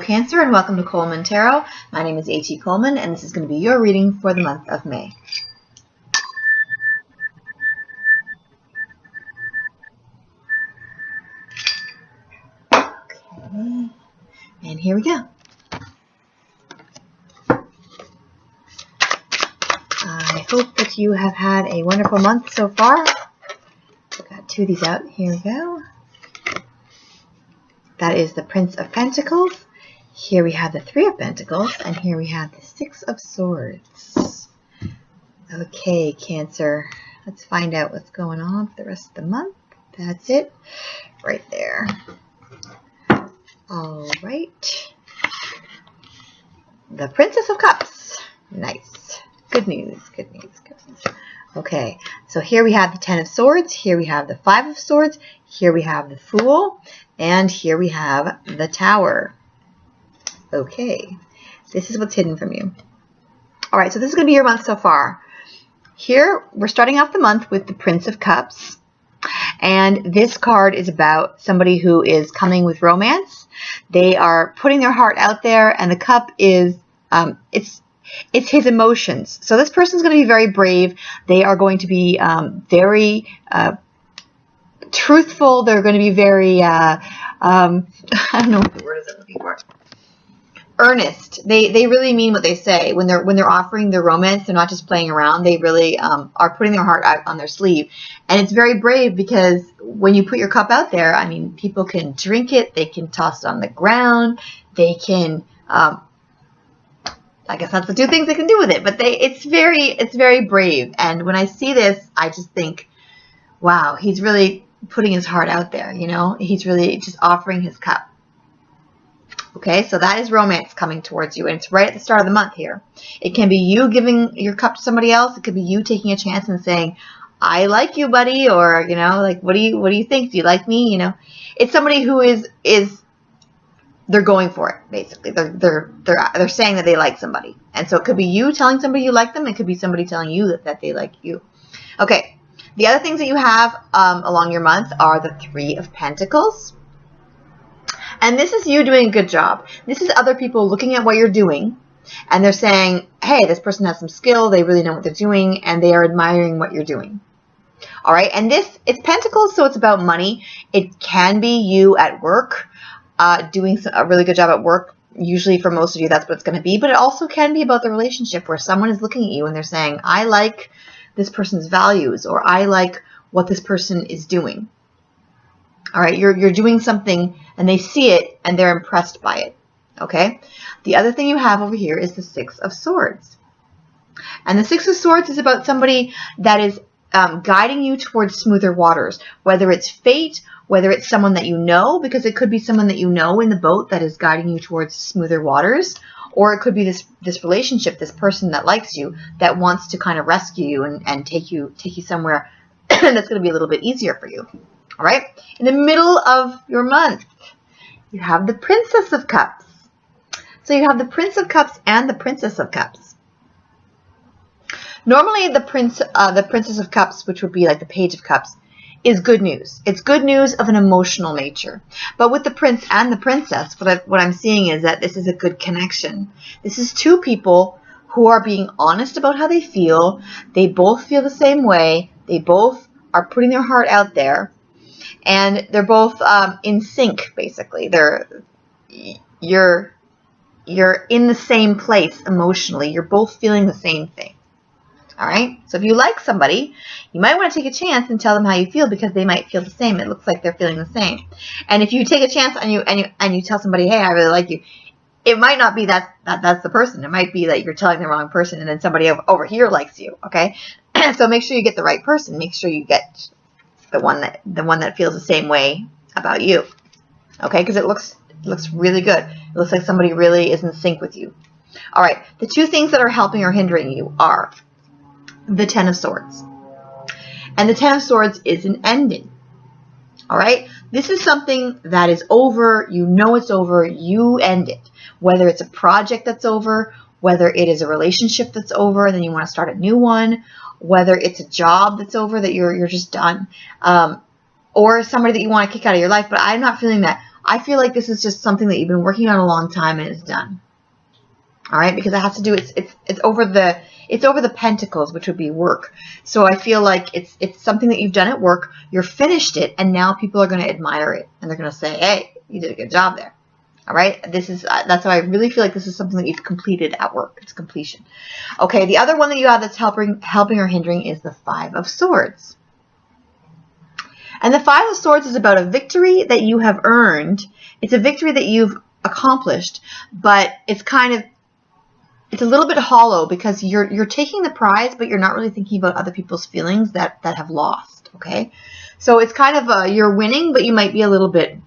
Cancer, and welcome to Coleman Tarot. My name is A.T. Coleman, and this is going to be your reading for the month of May. Okay, and here we go. I hope that you have had a wonderful month so far. I've got two of these out. Here we go. That is the Prince of Pentacles. Here we have the Three of Pentacles, and here we have the Six of Swords. Okay, Cancer, let's find out what's going on for the rest of the month. That's it, right there. All right. The Princess of Cups. Nice. Good news, good news, good news. Okay, so here we have the Ten of Swords, here we have the Five of Swords, here we have the Fool, and here we have the Tower. Okay, this is what's hidden from you. All right, so this is going to be your month so far. Here, we're starting off the month with the Prince of Cups. And this card is about somebody who is coming with romance. They are putting their heart out there, and the cup is, it's his emotions. So this person's going to be very brave. They are going to be very truthful. They're going to be very, I don't know what the word is I'm looking for. Earnest. They really mean what they say when they're offering their romance. They're not just playing around. They really are putting their heart out on their sleeve, and it's very brave because when you put your cup out there, I mean, people can drink it. They can toss it on the ground. They can. I guess that's the two things they can do with it. But it's very brave. And when I see this, I just think, wow, he's really putting his heart out there. You know, he's really just offering his cup. Okay, so that is romance coming towards you, and it's right at the start of the month here. It can be you giving your cup to somebody else. It could be you taking a chance and saying, "I like you, buddy," or you know, like, "What do you think? Do you like me?" You know, it's somebody who is they're going for it basically. They're saying that they like somebody, and so it could be you telling somebody you like them. It could be somebody telling you that they like you. Okay, the other things that you have along your month are the Three of Pentacles. And this is you doing a good job. This is other people looking at what you're doing, and they're saying, hey, this person has some skill, they really know what they're doing, and they are admiring what you're doing. All right, and it's Pentacles, so it's about money. It can be you at work, doing a really good job at work. Usually for most of you, that's what it's going to be. But it also can be about the relationship where someone is looking at you and they're saying, I like this person's values, or I like what this person is doing. All right, you're doing something and they see it and they're impressed by it. Okay, the other thing you have over here is the Six of Swords. And the Six of Swords is about somebody that is guiding you towards smoother waters, whether it's fate, whether it's someone that you know, because it could be someone that you know in the boat that is guiding you towards smoother waters, or it could be this relationship, this person that likes you, that wants to kind of rescue you and take you somewhere that's going to be a little bit easier for you. All right, in the middle of your month, you have the Princess of Cups. So you have the Prince of Cups and the Princess of Cups. Normally, the Princess of Cups, which would be like the Page of Cups, is good news. It's good news of an emotional nature. But with the Prince and the Princess, what I'm seeing is that this is a good connection. This is two people who are being honest about how they feel. They both feel the same way. They both are putting their heart out there. And they're both in sync, basically. You're in the same place emotionally. You're both feeling the same thing. All right? So if you like somebody, you might want to take a chance and tell them how you feel, because they might feel the same. It looks like they're feeling the same. And if you take a chance and you tell somebody, hey, I really like you, it might not be that's the person. It might be that you're telling the wrong person, and then somebody over here likes you. Okay? So make sure you get the right person. Make sure you get the one that feels the same way about you. Okay, because it looks really good. It looks like somebody really is in sync with you. All right, the two things that are helping or hindering you are the Ten of Swords. And the Ten of Swords is an ending. All right, this is something that is over. You know it's over. You end it. Whether it's a project that's over, whether it is a relationship that's over and then you want to start a new one, whether it's a job that's over that you're just done, or somebody that you want to kick out of your life. But I'm not feeling that I feel like this is just something that you've been working on a long time and it's done. All right, because it has to do, it's over the pentacles, which would be work. So I feel like it's something that you've done at work. You're finished it, and now people are going to admire it, and they're going to say, "Hey, you did a good job there." All right, that's how I really feel like this is something that you've completed at work. It's completion. Okay, the other one that you have that's helping or hindering is the Five of Swords. And the Five of Swords is about a victory that you have earned. It's a victory that you've accomplished, but it's a little bit hollow because you're taking the prize, but you're not really thinking about other people's feelings that have lost. Okay, so it's kind of you're winning, but you might be a little bit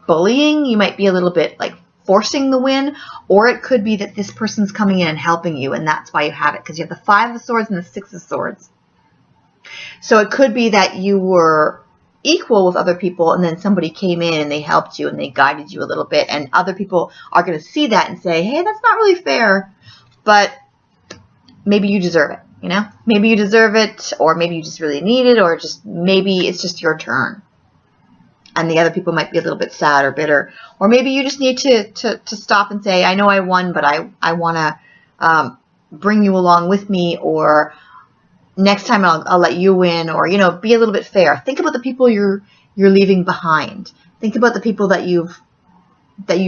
bullying. You might be a little bit like forcing the win, or it could be that this person's coming in and helping you, and that's why you have it, because you have the Five of Swords and the Six of Swords. So it could be that you were equal with other people, and then somebody came in and they helped you and they guided you a little bit, and other people are going to see that and say, hey, that's not really fair, but maybe you deserve it, you know? Maybe you deserve it, or maybe you just really need it, or just maybe it's just your turn. And the other people might be a little bit sad or bitter. Or maybe you just need to stop and say, I know I won, but I want to bring you along with me, or next time I'll let you win, or, you know, be a little bit fair. Think about the people you're leaving behind. Think about the people that you've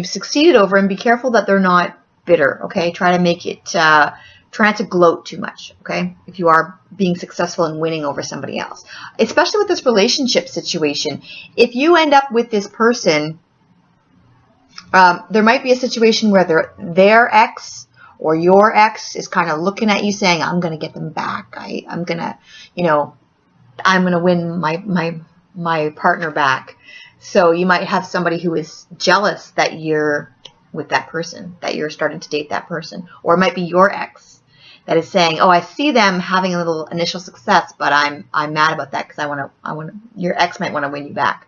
succeeded over, and be careful that they're not bitter, okay? Try to make it, try not to gloat too much, okay? If you are being successful and winning over somebody else. Especially with this relationship situation. If you end up with this person, there might be a situation where their ex or your ex is kind of looking at you saying, I'm going to get them back. I'm going to, you know, I'm going to win my partner back. So you might have somebody who is jealous that you're with that person, that you're starting to date that person. Or it might be your ex that is saying, oh, I see them having a little initial success, but I'm mad about that because your ex might want to win you back.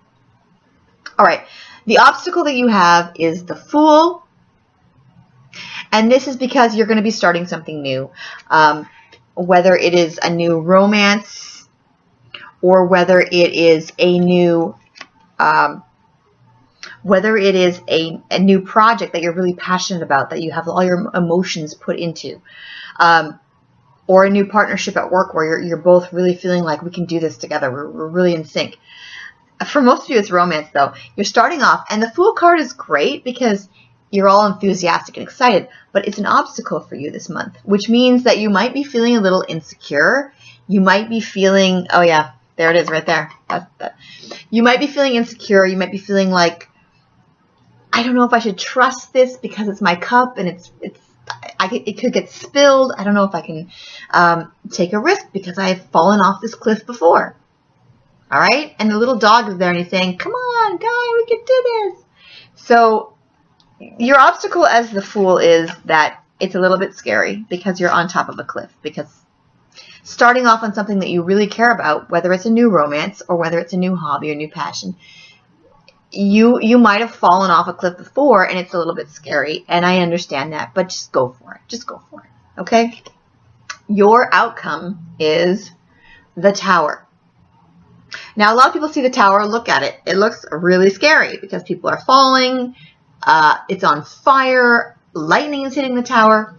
All right. The obstacle that you have is the Fool. And this is because you're going to be starting something new. Whether it is a new romance, or whether it is a new new project that you're really passionate about, that you have all your emotions put into, or a new partnership at work where you're both really feeling like we can do this together. We're really in sync. For most of you, it's romance, though. You're starting off, and the Fool card is great because you're all enthusiastic and excited, but it's an obstacle for you this month, which means that you might be feeling a little insecure. You might be feeling, oh yeah, there it is right there. You might be feeling insecure. You might be feeling like, I don't know if I should trust this because it's my cup and it could get spilled. I don't know if I can take a risk because I've fallen off this cliff before. All right? And the little dog is there and he's saying, come on, guy, we can do this. So your obstacle as the Fool is that it's a little bit scary because you're on top of a cliff. Because starting off on something that you really care about, whether it's a new romance or whether it's a new hobby or new passion, you might have fallen off a cliff before and it's a little bit scary. And I understand that, but just go for it. Just go for it. Okay? Your outcome is the Tower. Now, a lot of people see the Tower, look at it. It looks really scary because people are falling. It's on fire. Lightning is hitting the Tower.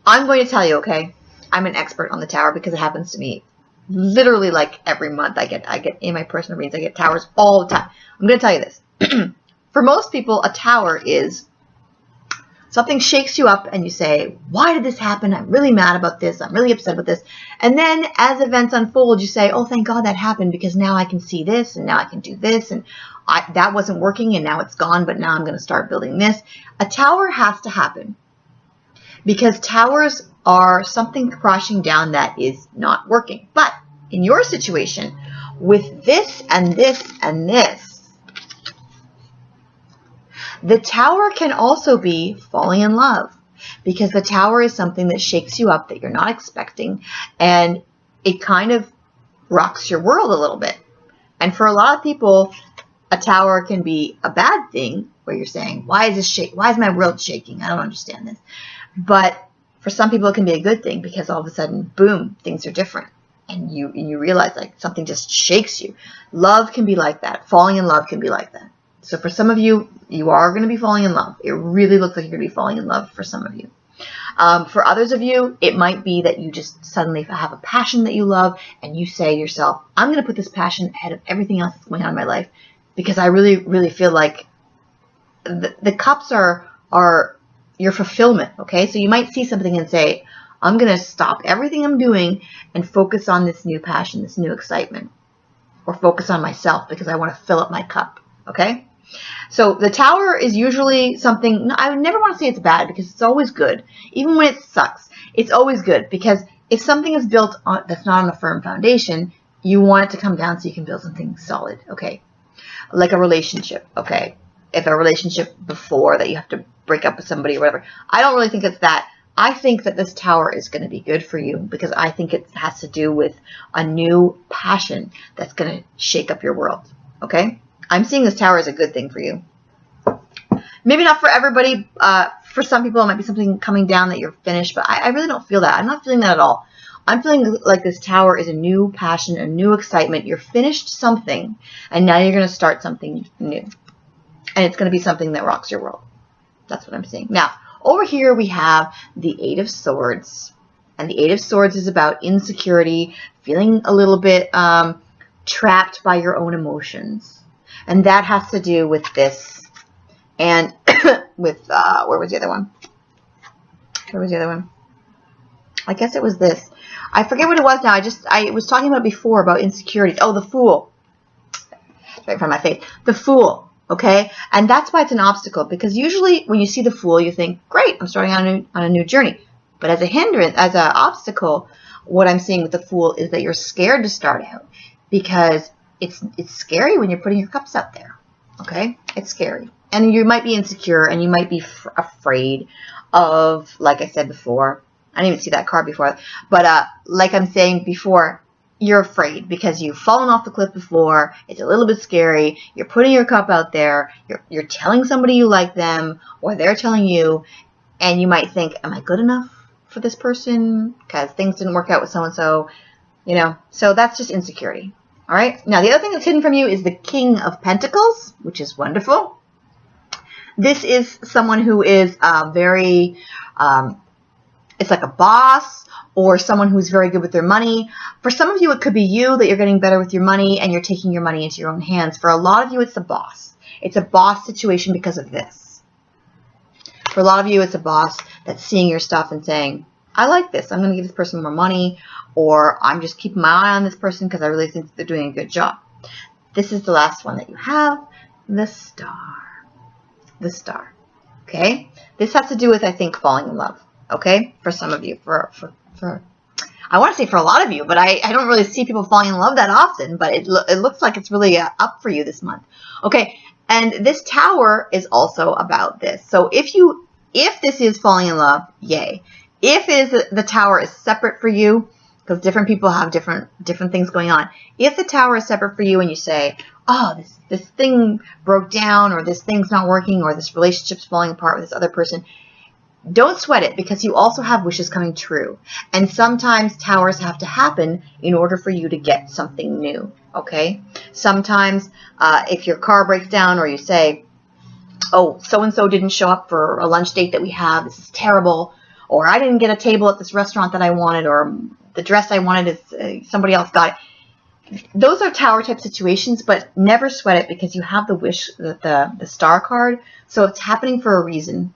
I'm going to tell you, okay? I'm an expert on the Tower because it happens to me literally like every month. I get in my personal readings, I get towers all the time. I'm going to tell you this. For most people, a tower is something shakes you up and you say, why did this happen? I'm really mad about this. I'm really upset about this. And then as events unfold, you say, oh, thank God that happened because now I can see this and now I can do this. And that wasn't working and now it's gone, but now I'm going to start building this. A tower has to happen because towers are something crashing down that is not working. But in your situation, with this and this and this, the Tower can also be falling in love because the Tower is something that shakes you up that you're not expecting, and it kind of rocks your world a little bit. And for a lot of people, a Tower can be a bad thing where you're saying, why is my world shaking? I don't understand this. But for some people, it can be a good thing because all of a sudden, boom, things are different. And you realize like something just shakes you. Love can be like that. Falling in love can be like that. So for some of you, you are going to be falling in love. It really looks like you're going to be falling in love for some of you. For others of you, it might be that you just suddenly have a passion that you love and you say to yourself, I'm going to put this passion ahead of everything else that's going on in my life because I really, really feel like the cups are your fulfillment, okay? So you might see something and say, I'm going to stop everything I'm doing and focus on this new passion, this new excitement, or focus on myself because I want to fill up my cup, okay? So the Tower is usually something, I would never want to say it's bad because it's always good. Even when it sucks, it's always good because if something is built on that's not on a firm foundation, you want it to come down so you can build something solid, okay? Like a relationship, okay? If a relationship before that you have to break up with somebody or whatever. I don't really think it's that. I think that this Tower is going to be good for you because I think it has to do with a new passion that's going to shake up your world, okay? I'm seeing this Tower as a good thing for you. Maybe not for everybody. For some people, it might be something coming down that you're finished, but I really don't feel that. I'm not feeling that at all. I'm feeling like this Tower is a new passion, a new excitement. You're finished something, and now you're going to start something new. And it's going to be something that rocks your world. That's what I'm seeing. Now, over here we have the Eight of Swords. And the Eight of Swords is about insecurity, feeling a little bit trapped by your own emotions. And that has to do with this. And with, where was the other one? Where was the other one? I guess it was this. I forget what it was now. I was talking about before about insecurities. Oh, the Fool. It's right in front of my face. The Fool. Okay, and that's why it's an obstacle, because usually when you see the Fool, you think, great, I'm starting on a new journey. But as a hindrance, as an obstacle, what I'm seeing with the Fool is that you're scared to start out because it's scary when you're putting your cups out there. Okay, it's scary. And you might be insecure and you might be afraid of, like I said before, I didn't even see that card before, but like I'm saying before, you're afraid because you've fallen off the cliff before. It's a little bit scary. You're putting your cup out there. You're telling somebody you like them, or they're telling you, and you might think, am I good enough for this person? Because things didn't work out with so-and-so, you know. So that's just insecurity. All right. Now, the other thing that's hidden from you is the King of Pentacles, which is wonderful. This is someone who is very, it's like a boss, or someone who's very good with their money. For some of you, it could be you that you're getting better with your money and you're taking your money into your own hands. For a lot of you, it's the boss. It's a boss situation because of this. For a lot of you, it's a boss that's seeing your stuff and saying, I like this. I'm going to give this person more money, or I'm just keeping my eye on this person because I really think that they're doing a good job. This is the last one that you have, the Star. The Star. Okay? This has to do with, I think, falling in love. Okay? For some of you. I want to say for a lot of you, but I don't really see people falling in love that often, but it looks like it's really up for you this month. Okay, and this Tower is also about this. So if this is falling in love, yay. If it is the Tower is separate for you, because different people have different things going on. If the Tower is separate for you and you say, oh, this thing broke down, or this thing's not working, or this relationship's falling apart with this other person, don't sweat it, because you also have wishes coming true. And sometimes Towers have to happen in order for you to get something new, okay? Sometimes if your car breaks down, or you say, oh, so-and-so didn't show up for a lunch date that we have, this is terrible, or I didn't get a table at this restaurant that I wanted, or the dress I wanted is somebody else got it. Those are Tower type situations, but never sweat it, because you have the wish, the Star card, so it's happening for a reason.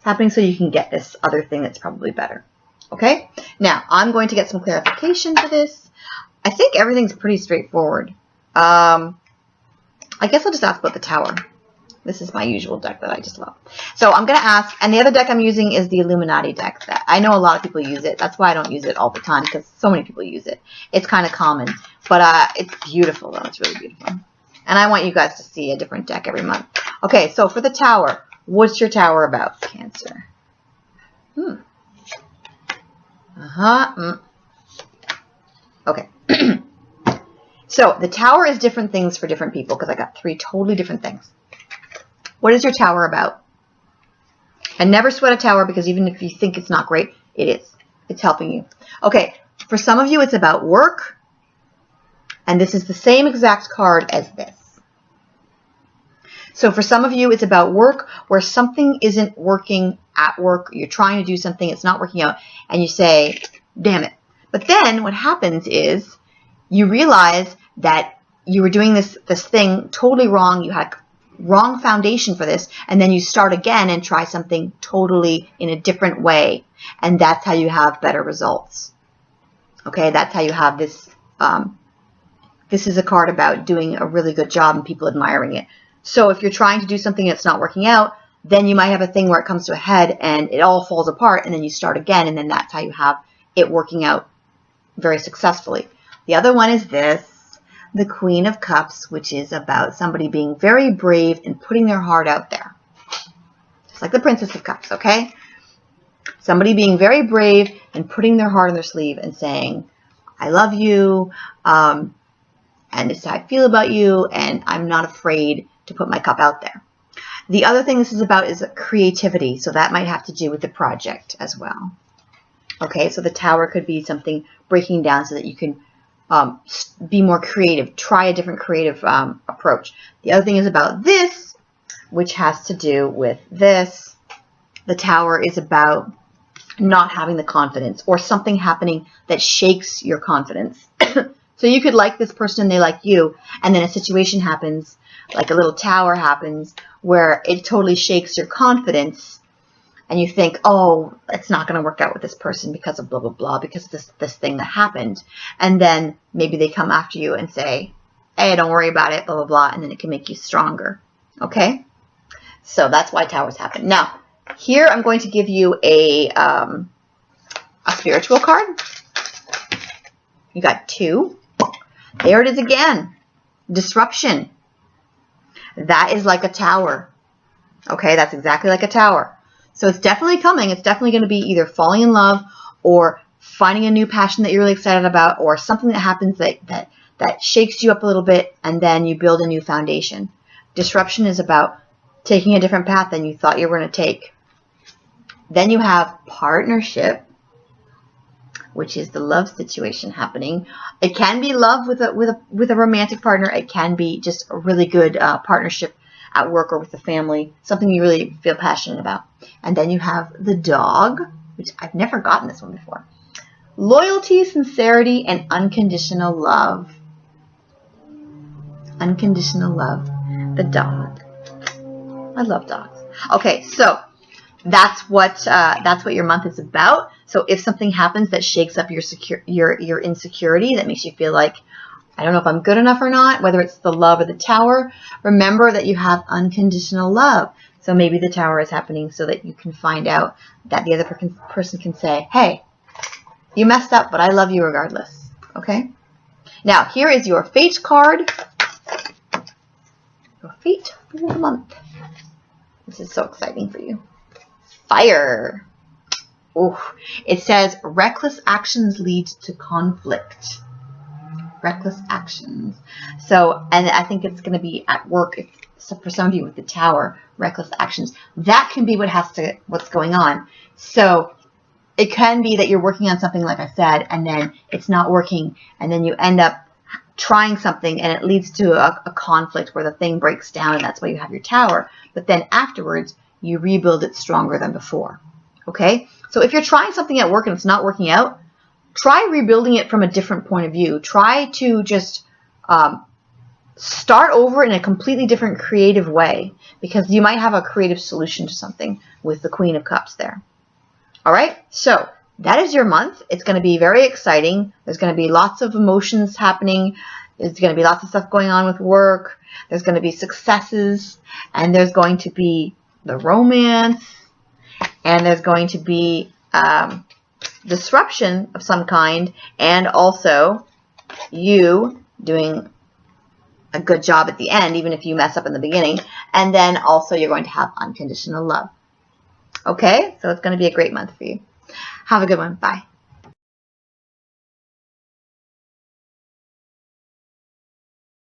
Happening so you can get this other thing that's probably better. Okay? Now, I'm going to get some clarification for this. I think everything's pretty straightforward. I guess I'll just ask about the Tower. This is my usual deck that I just love. So I'm going to ask, and the other deck I'm using is the Illuminati deck. I know a lot of people use it. That's why I don't use it all the time, because so many people use it. It's kind of common. But it's beautiful, though. It's really beautiful. And I want you guys to see a different deck every month. Okay, so for the Tower, what's your Tower about, Cancer? Okay. So the Tower is different things for different people, because I got 3 totally different things. What is your Tower about? And never sweat a Tower, because even if you think it's not great, it is. It's helping you. Okay, for some of you, it's about work. And this is the same exact card as this. So for some of you, it's about work where something isn't working at work. You're trying to do something, it's not working out, and you say, damn it. But then what happens is you realize that you were doing this thing totally wrong. You had wrong foundation for this, and then you start again and try something totally in a different way, and that's how you have better results. Okay, that's how you have this. This is a card about doing a really good job and people admiring it. So if you're trying to do something that's not working out, then you might have a thing where it comes to a head and it all falls apart, and then you start again, and then that's how you have it working out very successfully. The other one is this, the Queen of Cups, which is about somebody being very brave and putting their heart out there. Just like the Princess of Cups, okay? Somebody being very brave and putting their heart on their sleeve and saying, I love you, and this is how I feel about you, and I'm not afraid to put my cup out there. The other thing this is about is creativity, so that might have to do with the project as well. Okay, so the Tower could be something breaking down so that you can be more creative, try a different creative approach. The other thing is about this, which has to do with this. The Tower is about not having the confidence or something happening that shakes your confidence. So you could like this person and they like you, and then a situation happens, like a little tower happens, where it totally shakes your confidence, and you think, oh, it's not going to work out with this person because of blah, blah, blah, because of this thing that happened. And then maybe they come after you and say, hey, don't worry about it, blah, blah, blah, and then it can make you stronger. Okay? So that's why towers happen. Now, here I'm going to give you a spiritual card. You got 2. There it is again. Disruption. That is like a tower. Okay, that's exactly like a tower. So it's definitely coming. It's definitely going to be either falling in love or finding a new passion that you're really excited about, or something that happens that shakes you up a little bit, and then you build a new foundation. Disruption is about taking a different path than you thought you were going to take. Then you have partnership, which is the love situation happening. It can be love with a romantic partner. It can be just a really good partnership at work or with the family, something you really feel passionate about. And then you have the Dog, which I've never gotten this one before. Loyalty, sincerity, and unconditional love. Unconditional love. The Dog. I love dogs. Okay, so that's what your month is about. So if something happens that shakes up your insecurity, that makes you feel like, I don't know if I'm good enough or not, whether it's the love or the Tower, remember that you have unconditional love. So maybe the Tower is happening so that you can find out that the other person can say, hey, you messed up, but I love you regardless. Okay? Now, here is your fate card. Your fate for the month. This is so exciting for you. Fire. Ooh. It says, reckless actions lead to conflict. Reckless actions. So, and I think it's going to be at work, for some of you with the Tower, reckless actions. That can be what's going on. So it can be that you're working on something, like I said, and then it's not working, and then you end up trying something, and it leads to a conflict where the thing breaks down, and that's why you have your Tower. But then afterwards, you rebuild it stronger than before. Okay? So if you're trying something at work and it's not working out, try rebuilding it from a different point of view. Try to just start over in a completely different creative way, because you might have a creative solution to something with the Queen of Cups there. All right? So that is your month. It's going to be very exciting. There's going to be lots of emotions happening. There's going to be lots of stuff going on with work. There's going to be successes, and there's going to be the romance, and there's going to be disruption of some kind, and also you doing a good job at the end, even if you mess up in the beginning. And then also you're going to have unconditional love. Okay? So it's going to be a great month for you. Have a good one. Bye.